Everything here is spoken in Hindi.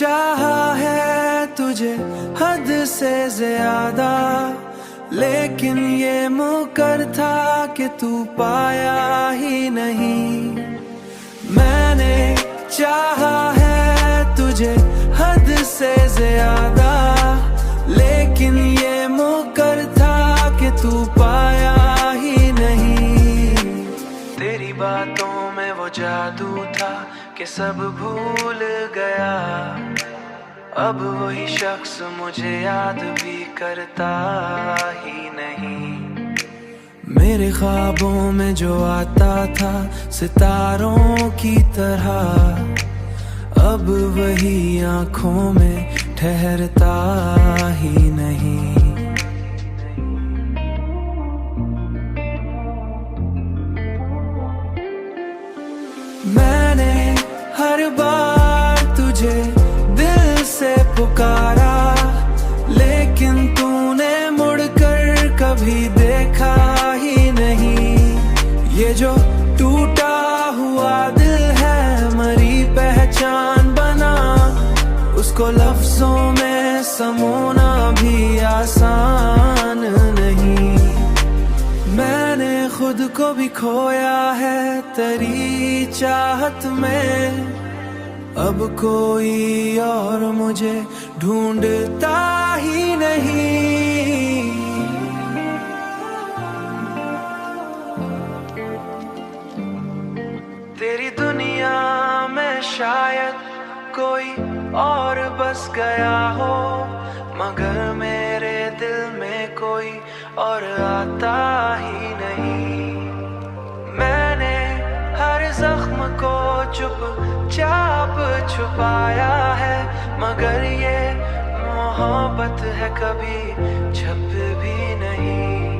चाहा है तुझे हद से ज्यादा, लेकिन ये मुकर था कि तू पाया ही नहीं। मैंने चाहा है तुझे हद से ज्यादा, लेकिन ये मुकर था कि तू पाया ही नहीं। तेरी बातों में वो जादू था कि सब भूल गया, अब वही शख्स मुझे याद भी करता ही नहीं। मेरे ख्वाबों में जो आता था सितारों की तरह, अब वही आंखों में ठहरता ही नहीं। मैंने हर बार तुझे दिल से पुकारा, लेकिन तूने मुड़कर कभी देखा ही नहीं। ये जो टूटा हुआ दिल है मरी पहचान बना, उसको लफ्जों में समोना भी आसान नहीं। मैंने खुद को भी खोया है तेरी चाहत में, अब कोई और मुझे ढूंढता ही नहीं। तेरी दुनिया में शायद कोई और बस गया हो, मगर मेरे दिल में कोई और आता ही नहीं। मैंने हर जख्म को चुपचाप छुपाया है, मगर ये मोहब्बत है कभी छप भी नहीं।